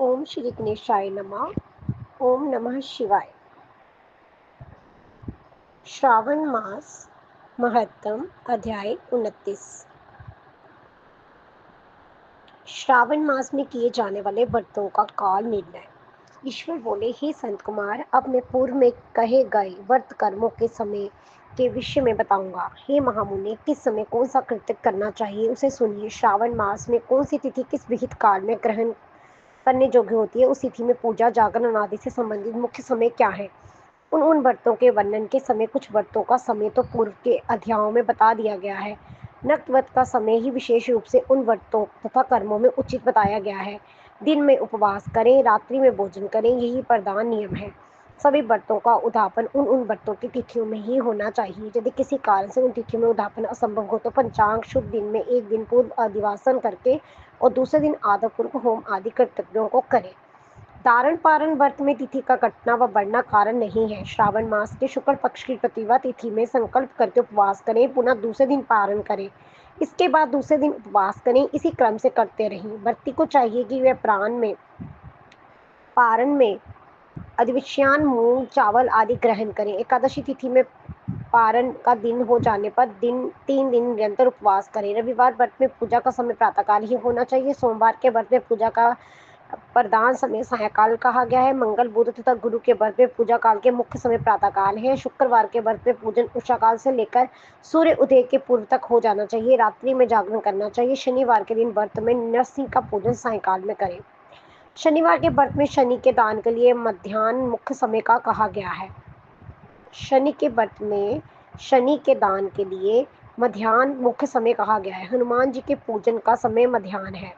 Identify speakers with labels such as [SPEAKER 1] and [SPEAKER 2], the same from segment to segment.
[SPEAKER 1] ओम श्री गणेशाय नमः। ओम नमः शिवाय। श्रावण मास महत्तम अध्याय 29। श्रावण मास में किए जाने वाले व्रतों का काल निर्णय। ईश्वर बोले, हे संत कुमार, अब मैं पूर्व में कहे गए व्रत कर्मों के समय के विषय में बताऊंगा। हे महामुनि, किस समय कौन सा कृत्य करना चाहिए उसे सुनिए। श्रावण मास में कौन सी तिथि किस विहित काल में ग्रहण करने योग्य होती है, उस तिथि में पूजा जागरण आदि से संबंधित मुख्य समय क्या है। उन व्रतों के वर्णन के समय कुछ व्रतों का समय तो पूर्व के अध्यायों में बता दिया गया है। नक्तव्रत का समय ही विशेष रूप से उन व्रतों तथा कर्मों में उचित बताया गया है। दिन में उपवास करें, रात्रि में भोजन करें, यही प्रधान नियम है। सभी व्रतों का उद्यापन उन व्रतों की तिथियों में ही होना चाहिए। यदि किसी कारण से उन तिथियों में उद्यापन असंभव हो तो पंचांग शुभ दिन में एक दिन पूर्व अधिवासन करके और दूसरे दिन आदरपूर्वक होम आदि कर्तव्यों को करें। धारण पारण व्रत में तिथि का घटना व बढ़ना कारण नहीं है। श्रावण मास के शुक्ल पक्ष की प्रतिभा तिथि में संकल्प करके उपवास करें, पुनः दूसरे दिन पारण करें, इसके बाद दूसरे दिन उपवास करें। इसी क्रम से करते रहें। व्रती को चाहिए कि वह पारण में अधिविष्यान, मूंग चावल आदि ग्रहण करें। एकादशी तिथि में पारण का दिन हो जाने पर 3 दिन निरंतर उपवास करें। रविवार व्रत में पूजा का समय प्रातःकाल ही होना चाहिए। सोमवार के व्रत में पूजा का प्रधान समय सायंकाल कहा गया है। मंगल, बुध तथा गुरु के व्रत में पूजा काल के मुख्य समय प्रातःकाल है। शुक्रवार के व्रत में पूजन उषा काल से लेकर सूर्य उदय के पूर्व तक हो जाना चाहिए। रात्रि में जागरण करना चाहिए। शनिवार के दिन व्रत में नरसिंह का पूजन सायंकाल में करें। शनिवार के व्रत में शनि के दान के लिए मध्याह्न मुख्य समय का कहा गया है। शनि के व्रत में शनि के दान के लिए मध्याह्न मुख्य समय कहा गया है। हनुमान जी के पूजन का समय मध्याह्न है।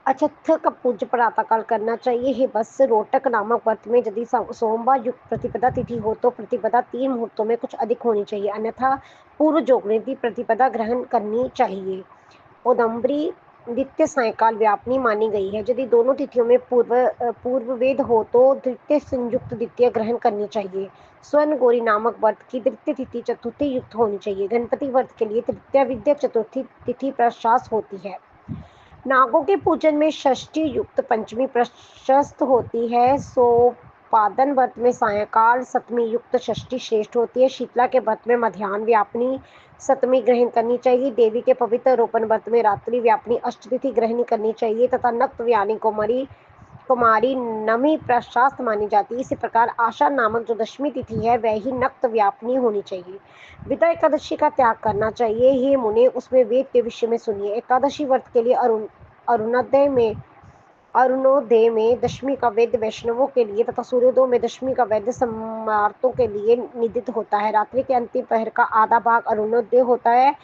[SPEAKER 1] अचत्थ का पूज्य प्रातःकाल करना चाहिए। हे बस रोटक नामक व्रत में यदि सोमवार युक्त प्रतिपदा तिथि हो तो प्रतिपदा 3 मुहूर्तों में कुछ अधिक होनी चाहिए, अन्यथा पूर्व जोगृति प्रतिपदा ग्रहण करनी चाहिए। औदंबरी द्वितीय सायंकाल व्यापनी मानी गई है। यदि दोनों तिथियों में पूर्व वेद हो तो द्वितीय संयुक्त द्वितीय ग्रहण करनी चाहिए। स्वर्ण गौरी नामक व्रत की द्वितीय तिथि चतुर्थी युक्त होनी चाहिए। गणपति व्रत के लिए तृतीया विद्या चतुर्थी तिथि प्रशस्त होती है। नागों के पूजन में षष्ठी युक्त पंचमी प्रशस्त होती है। सोपादन व्रत में सायंकाल सप्तमी युक्त षष्ठी श्रेष्ठ होती है। शीतला के व्रत में मध्याह्न व्यापनी सप्तमी ग्रहण करनी चाहिए। देवी के पवित्र रोपण व्रत में रात्रि व्यापनी अष्टतिथि ग्रहण करनी चाहिए तथा नक्त व्यानी कुमारी नमी प्रशास्त मानी जाती है। इसी प्रकार आषाढ़ नामक जो दशमी तिथि है वह ही नक्त व्यापनी होनी चाहिए। विदा एकादशी का त्याग करना चाहिए। हे मुने, उसमें वेद के विषय में सुनिए। एकादशी व्रत के लिए अरुणोदय में दशमी का वैद्य वैष्णवों के लिए तथा सूर्योदय में दशमी का वैद्य सम्राटों के लिए निदित होता है। रात्रि के अंतिम पहर का आधा भाग अरुणोदय होता है।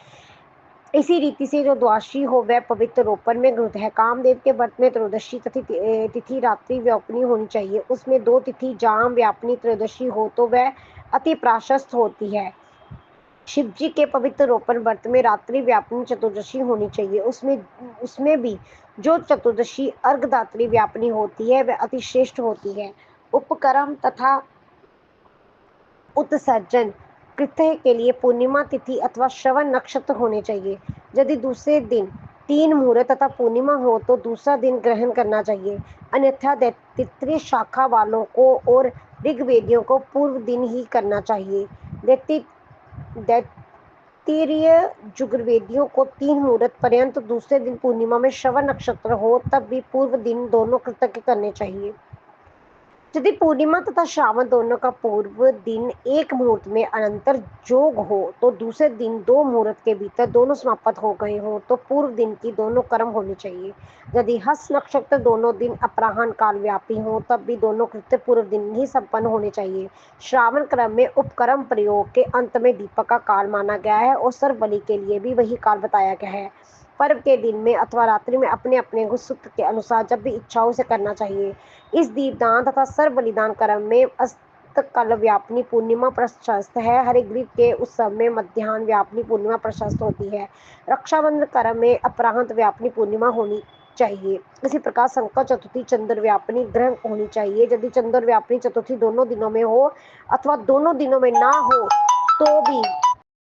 [SPEAKER 1] इसी रीति से जो द्वादशी हो वह पवित्र रोपण में घृत है। कामदेव के व्रत में त्रयोदशी तिथि रात्रि व्यापनी होनी चाहिए। उसमें 2 तिथि जाम व्यापनी त्रयोदशी हो तो वह अति प्राशस्त होती है। शिव जी के पवित्र रोपण व्रत में रात्रि व्यापनी चतुर्दशी होनी चाहिए। उसमें भी जो चतुर्दशी अर्घदात्री व्यापनी होती है वह अति श्रेष्ठ होती है। उपक्रम तथा उत्सर्जन कृत्य के लिए पूर्णिमा तिथि अथवा श्रवण नक्षत्र होने चाहिए। यदि दूसरे दिन 3 मुहूर्त तथा पूर्णिमा हो तो दूसरा दिन ग्रहण करना चाहिए, अन्यथा दैत्रीय शाखा वालों को और ऋग्वेदियों को पूर्व दिन ही करना चाहिए। दैत्रीय यजुर्वेदियों को 3 मुहूर्त पर्यंत दूसरे दिन पूर्णिमा में श्रवण नक्षत्र हो तब भी पूर्व दिन दोनों कृत्य करने चाहिए। यदि पूर्णिमा तथा श्रावण दोनों का पूर्व दिन एक मुहूर्त में अंतर जोग हो तो दूसरे दिन 2 मुहूर्त के भीतर दोनों समाप्त हो गए हो तो पूर्व दिन की दोनों कर्म होनी चाहिए। यदि हस्त नक्षत्र दोनों दिन अपराह्न काल व्यापी हो तब भी दोनों कृत्य पूर्व दिन ही संपन्न होने चाहिए। श्रावण क्रम में उपक्रम प्रयोग के अंत में दीपक का काल माना गया है और सर्वबलि के लिए भी वही काल बताया गया है। पर्व के दिन में अथवा रात्रि में अपने अपने सूत्र के अनुसार जब भी इच्छा उसे करना चाहिए। इस दीपदान तथा सर्व बलिदान कर्म में अस्तकाल व्यापनी पूर्णिमा प्रशस्त है। हरिग्रीव के उत्सव में मध्याह्न व्यापनी पूर्णिमा प्रशस्त होती है। रक्षाबंधन कर्म में अपराह्न व्यापनी पूर्णिमा होनी चाहिए। इसी प्रकार संकट चतुर्थी चंद्र व्यापनी ग्रहण होनी चाहिए। यदि चंद्र व्यापनी चतुर्थी दोनों दिनों में हो अथवा दोनों दिनों में ना हो तो भी